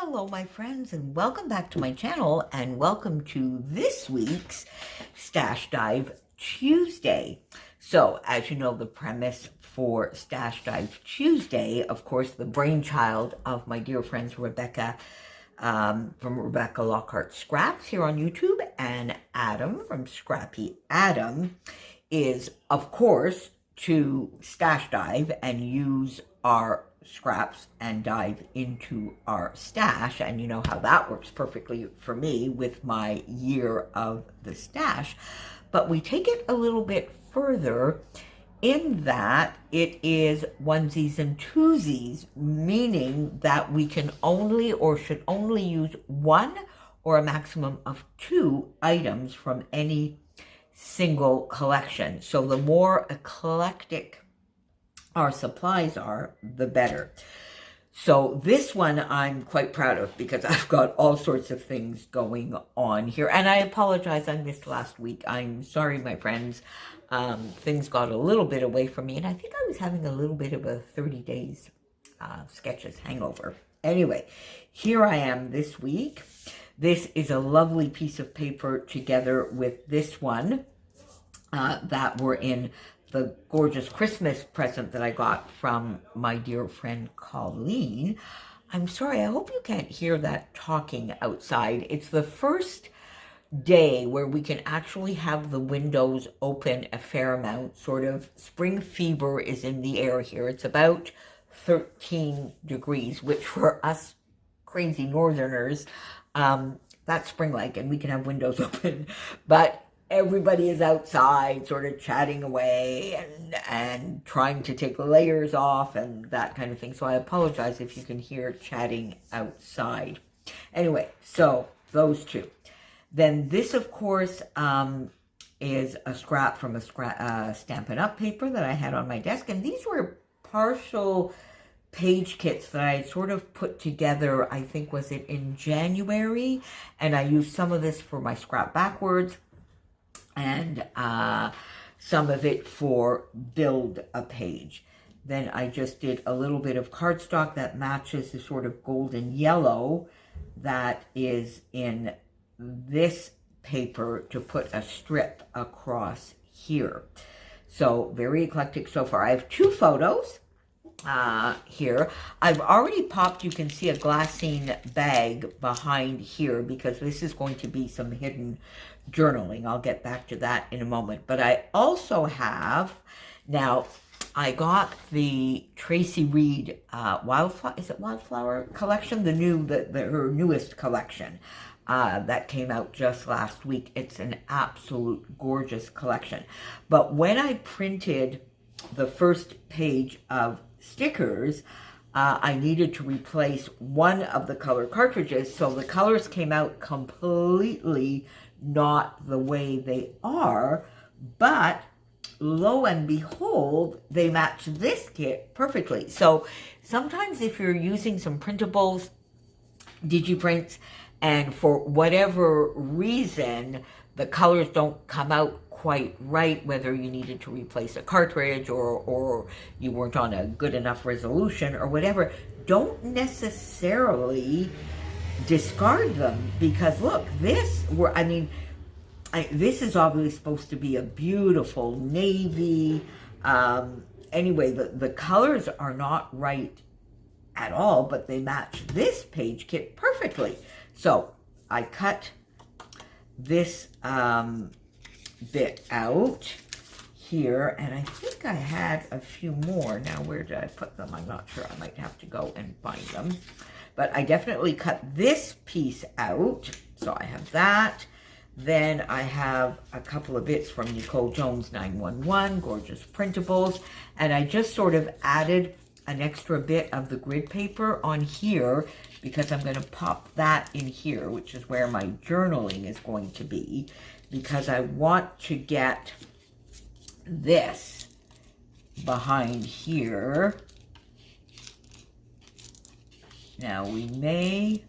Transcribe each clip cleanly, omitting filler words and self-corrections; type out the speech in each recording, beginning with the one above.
Hello, my friends, and welcome back to my channel, and welcome to this week's Stash Dive Tuesday. So, as you know, the premise for Stash Dive Tuesday, of course, the brainchild of my dear friends Rebecca from Rebecca Lockhart Scraps here on YouTube, and Adam from Scrappy Adam, is, of course, to stash dive and use our scraps and dive into our stash. And you know how that works perfectly for me with my year of the stash. But we take it a little bit further in that it is onesies and twosies, meaning that we can only or should only use one or a maximum of two items from any single collection. So the more eclectic our supplies are, the better. So this one I'm quite proud of because I've got all sorts of things going on here. And I apologize, I missed last week. I'm sorry, my friends. Things got a little bit away from me, and I think I was having a little bit of a 30 days sketches hangover. Anyway, here I am this week. This is a lovely piece of paper together with this one that were in the gorgeous Christmas present that I got from my dear friend Colleen. I'm sorry, I hope you can't hear that talking outside. It's the first day where we can actually have the windows open a fair amount. Sort of spring fever is in the air here. It's about 13 degrees, which for us crazy northerners, that's spring-like, and we can have windows open. But everybody is outside sort of chatting away and trying to take the layers off and that kind of thing. So I apologize if you can hear chatting outside. Anyway, so those two. Then this, of course, is a scrap from a Stampin' Up! Paper that I had on my desk. And these were partial page kits that I sort of put together, I think, was it in January? And I used some of this for my scrap backwards, and some of it for build a page. Then I just did a little bit of cardstock that matches the sort of golden yellow that is in this paper to put a strip across here. So very eclectic so far. I have two photos here. I've already popped, you can see a glassine bag behind here because this is going to be some hidden journaling. I'll get back to that in a moment. But I also have, now I got the Tracy Reed Wildflower, is it Wildflower collection? Her newest collection that came out just last week. It's an absolute gorgeous collection. But when I printed the first page of stickers, I needed to replace one of the color cartridges, so the colors came out completely not the way they are, but lo and behold, they match this kit perfectly. So sometimes if you're using some printables, digiprints, and for whatever reason, the colors don't come out quite right, whether you needed to replace a cartridge or you weren't on a good enough resolution or whatever, don't necessarily discard them, because look, this is obviously supposed to be a beautiful navy. Anyway, the colors are not right at all, but they match this page kit perfectly. So I cut this bit out here, and I think I had a few more. Now, where did I put them? I'm not sure. I might have to go and find them. But I definitely cut this piece out. So I have that. Then I have a couple of bits from Nicole Jones 911, gorgeous printables. And I just sort of added an extra bit of the grid paper on here because I'm going to pop that in here, which is where my journaling is going to be, because I want to get this behind here. Now you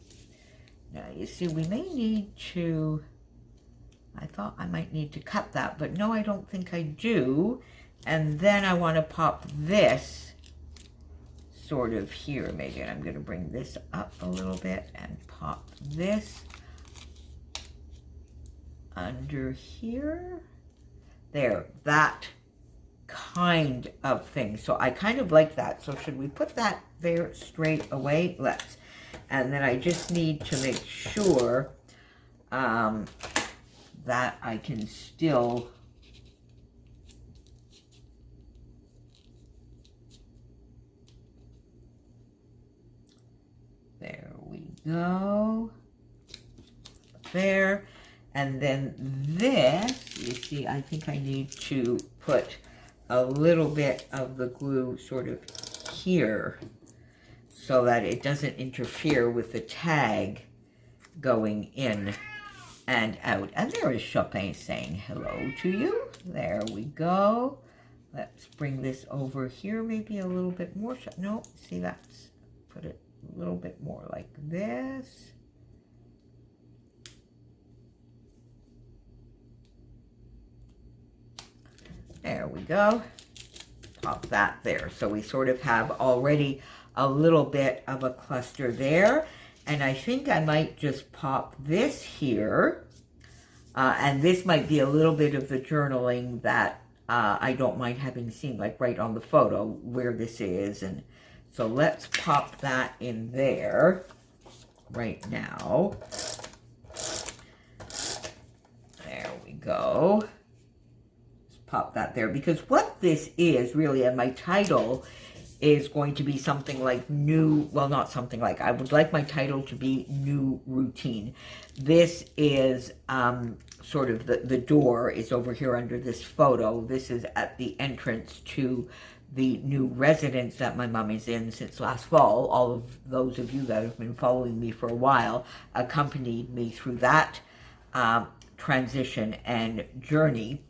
see, we may need to, I thought I might need to cut that, but no, I don't think I do. And then I want to pop this sort of here, maybe, and I'm going to bring this up a little bit and pop this under here. There, that kind of thing. So I kind of like that. So should we put that there straight away? Let's. And then I just need to make sure that I can still there we go. There. And then this, you see, I think I need to put a little bit of the glue sort of here so that it doesn't interfere with the tag going in and out. And there is Chopin saying hello to you. There we go. Let's bring this over here, maybe a little bit more. No, see, that's, put it a little bit more like this. There we go. Pop that there. So we sort of have already a little bit of a cluster there. And I think I might just pop this here. And this might be a little bit of the journaling that I don't mind having seen, like right on the photo where this is. And so let's pop that in there right now. There we go. Pop that there, because what this is really, and my title is going to be something like new, well, not something like, I would like my title to be New Routine. This is sort of the door is over here under this photo. This is at the entrance to the new residence that my mom is in since last fall. All of those of you that have been following me for a while accompanied me through that transition and journey.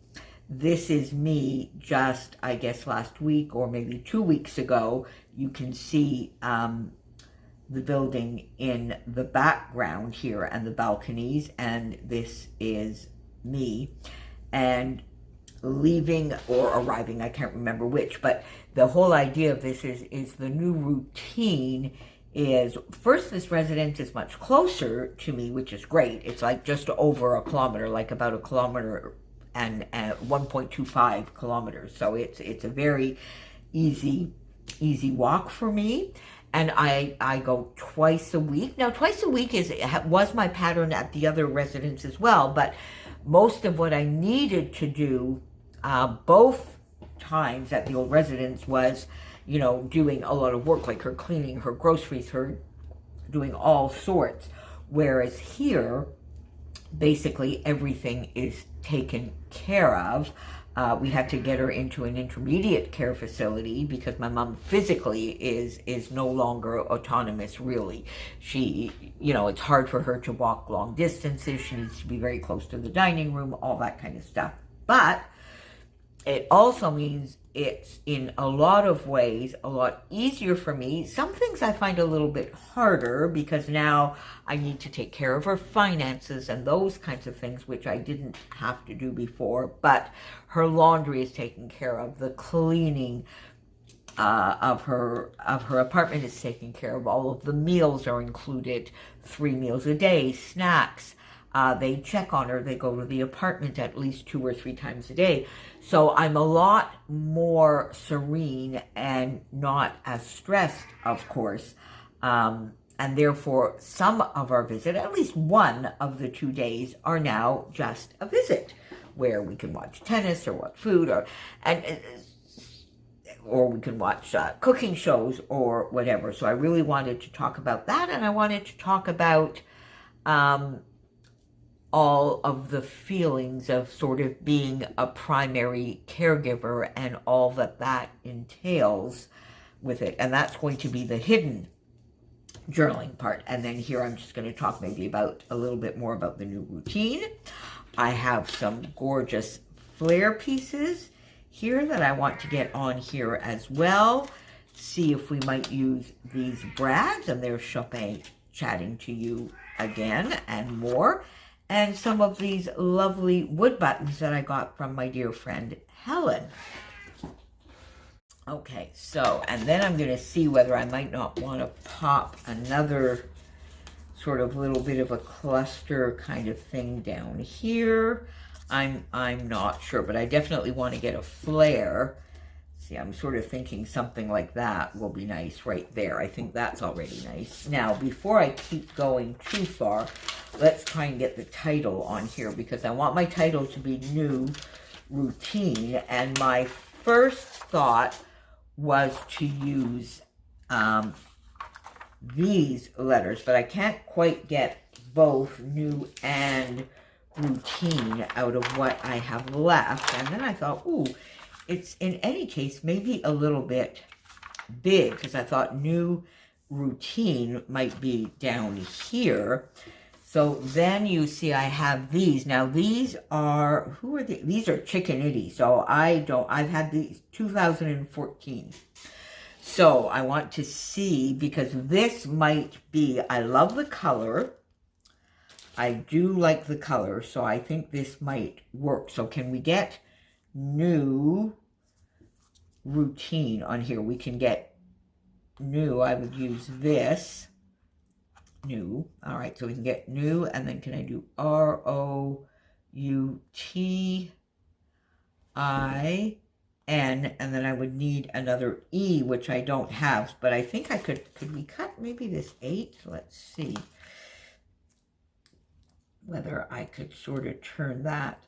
This is me just, I guess, last week or maybe 2 weeks ago. You can see the building in the background here and the balconies, and this is me. And leaving or arriving, I can't remember which, but the whole idea of this is the new routine is, first, this residence is much closer to me, which is great. It's like just over a kilometer, like about a kilometer and 1.25 kilometers. So it's a very easy walk for me. And I go twice a week. Now, twice a week was my pattern at the other residence as well, but most of what I needed to do both times at the old residence was, you know, doing a lot of work, like her cleaning, her groceries, her doing all sorts. Whereas here, basically everything is taken care of. We had to get her into an intermediate care facility because my mom physically is no longer autonomous, really. She, you know, it's hard for her to walk long distances. She needs to be very close to the dining room, all that kind of stuff. But it also means it's in a lot of ways a lot easier for me. Some things I find a little bit harder because now I need to take care of her finances and those kinds of things, which I didn't have to do before. But her laundry is taken care of. The cleaning of her apartment is taken care of. All of the meals are included, 3 meals a day, snacks. They check on her. They go to the apartment at least 2 or 3 times a day. So I'm a lot more serene and not as stressed, of course. And therefore, some of our visit, at least one of the 2 days, are now just a visit where we can watch tennis or watch food or we can watch cooking shows or whatever. So I really wanted to talk about that, and I wanted to talk about all of the feelings of sort of being a primary caregiver and all that entails with it. And that's going to be the hidden journaling part. And then here I'm just going to talk maybe about a little bit more about the new routine. I have some gorgeous flare pieces here that I want to get on here as well. See if we might use these brads. And there's Chopin chatting to you again and more. And some of these lovely wood buttons that I got from my dear friend Helen. Okay, so, and then I'm going to see whether I might not want to pop another sort of little bit of a cluster kind of thing down here. I'm not sure, but I definitely want to get a flare. See, I'm sort of thinking something like that will be nice right there. I think that's already nice. Now, before I keep going too far, let's try and get the title on here, because I want my title to be New Routine. And my first thought was to use these letters, but I can't quite get both New and Routine out of what I have left. And then I thought, ooh, it's in any case maybe a little bit big, because I thought New Routine might be down here. So then you see I have these. Now these are, who are these? These are Chickenity. So I've had these 2014. So I want to see, because this might be, I love the color. I do like the color, so I think this might work. So can we get New Routine on here? We can get New. I would use this. New. All right, so we can get New, and then can I do R-O-U-T-I-N, and then I would need another E, which I don't have, but I think I could we cut maybe this 8? Let's see whether I could sort of turn that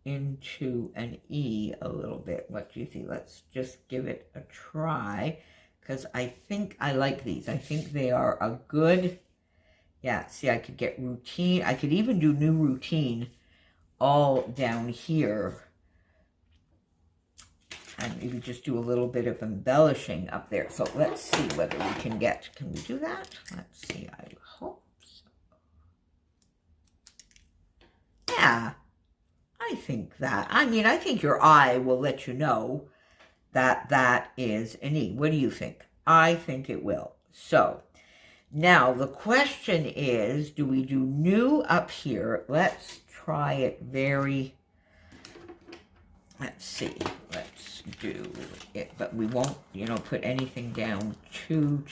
into an E a little bit. What do you think? Let's just give it a try, because I think I like these. I think they are a good, yeah, see, I could get Routine. I could even do New Routine all down here. And maybe just do a little bit of embellishing up there. So let's see whether we can we do that? Let's see, I hope so. Yeah, I think that, I think your eye will let you know that that is an E. What do you think? I think it will. So now the question is, do we do New up here? Let's try it very, let's see, let's do it, but we won't, put anything down too.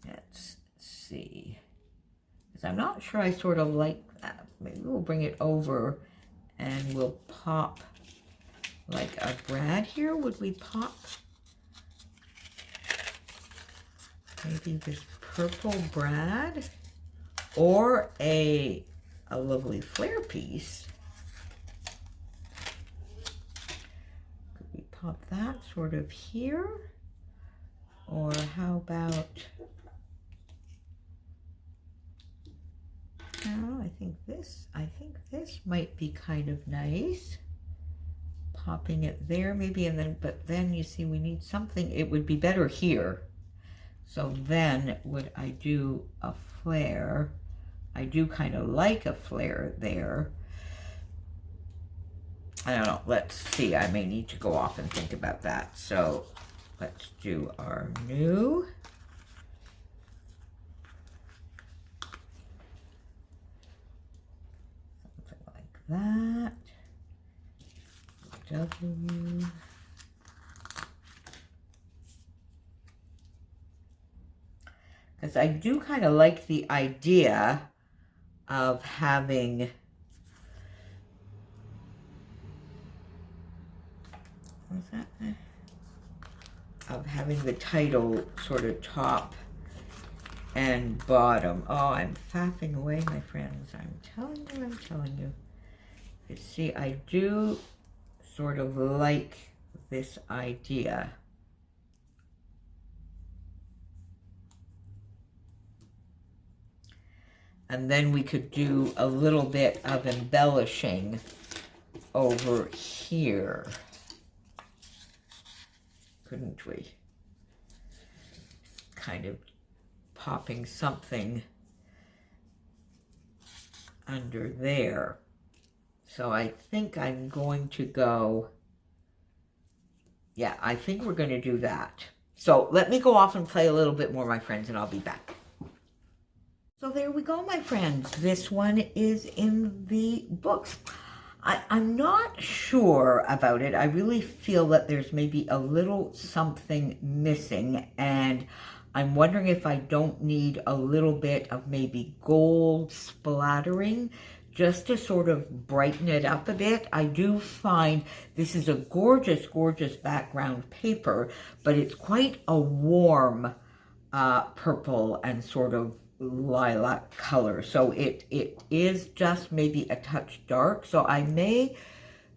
Let's see, because I'm not sure I sort of like that. Maybe we'll bring it over and we'll pop like a Brad here. Would we pop maybe this purple Brad, or a lovely flare piece? Could we pop that sort of here? Or how about, oh, I think this might be kind of nice. Popping it there maybe, and then, but then you see we need something, it would be better here. So then would I do a flare? I do kind of like a flare there. I don't know, let's see, I may need to go off and think about that. So let's do our New. Something like that. W. Because I do kind of like the idea of having, what's that? Of having the title sort of top and bottom. Oh, I'm faffing away, my friends. I'm telling you. You see, I do sort of like this idea. And then we could do a little bit of embellishing over here, couldn't we? Kind of popping something under there. So I think I'm going to go, yeah, I think we're going to do that. So let me go off and play a little bit more, my friends, and I'll be back. So there we go, my friends. This one is in the books. I'm not sure about it. I really feel that there's maybe a little something missing, and I'm wondering if I don't need a little bit of maybe gold splattering just to sort of brighten it up a bit. I do find this is a gorgeous, gorgeous background paper, but it's quite a warm purple and sort of lilac color. So it is just maybe a touch dark. So I may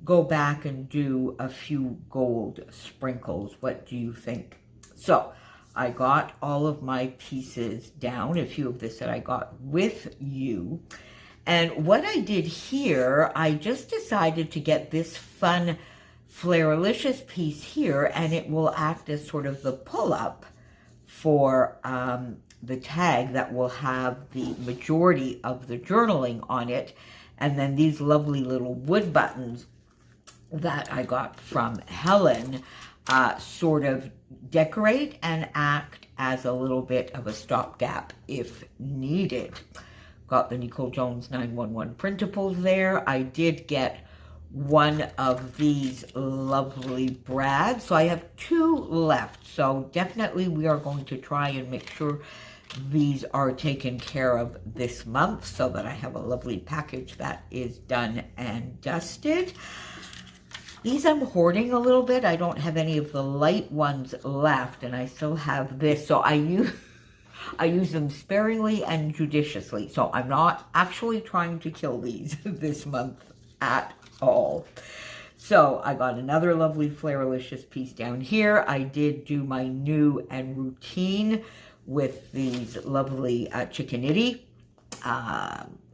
go back and do a few gold sprinkles. What do you think? So I got all of my pieces down, a few of this that I got with you. And what I did here, I just decided to get this fun Flairlicious piece here, and it will act as sort of the pull-up for the tag that will have the majority of the journaling on it. And then these lovely little wood buttons that I got from Helen sort of decorate and act as a little bit of a stopgap if needed. Got the Nicole Jones 911 printables there. I did get one of these lovely brads. So I have 2 left. So definitely we are going to try and make sure these are taken care of this month so that I have a lovely package that is done and dusted. These I'm hoarding a little bit. I don't have any of the light ones left, and I still have this. So I use them sparingly and judiciously. So I'm not actually trying to kill these this month at all. So I got another lovely Flairlicious piece down here. I did do my new and routine with these lovely Chickaniddy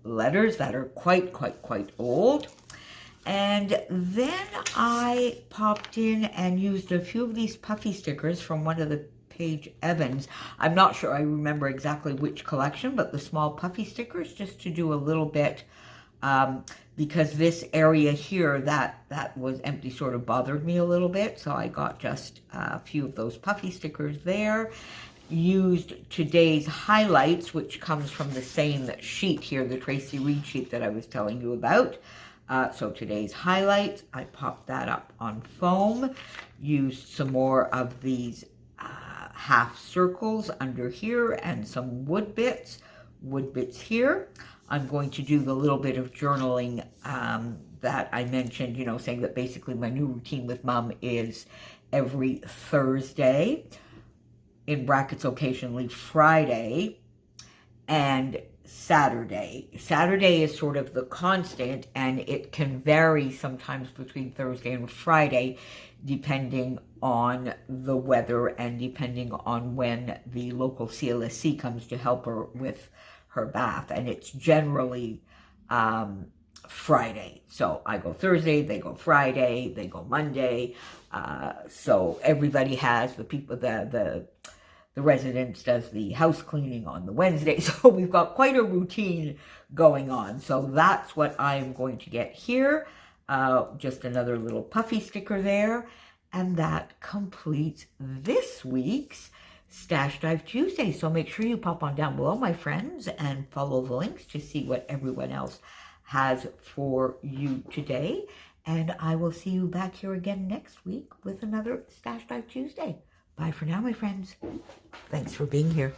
letters that are quite old. And then I popped in and used a few of these puffy stickers from one of the Paige Evans. I'm not sure I remember exactly which collection, but the small puffy stickers, just to do a little bit, because this area here that was empty sort of bothered me a little bit. So I got just a few of those puffy stickers there. Used today's highlights, which comes from the same sheet here, the Tracy Reed sheet that I was telling you about. So today's highlights, I popped that up on foam. Used some more of these half circles under here and some wood bits here. I'm going to do the little bit of journaling that I mentioned, you know, saying that basically my new routine with Mom is every Thursday, in brackets occasionally Friday, and Saturday. Saturday is sort of the constant, and it can vary sometimes between Thursday and Friday, depending on the weather and depending on when the local CLSC comes to help her with her bath. And it's generally Friday. So I go Thursday, they go Friday, they go Monday. So everybody has, the people, the residence does the house cleaning on the Wednesday. So we've got quite a routine going on. So that's what I'm going to get here. Just another little puffy sticker there. And that completes this week's Stash Dive Tuesday. So make sure you pop on down below, my friends, and follow the links to see what everyone else has for you today. And I will see you back here again next week with another Stash Dive Tuesday. Bye for now, my friends. Thanks for being here.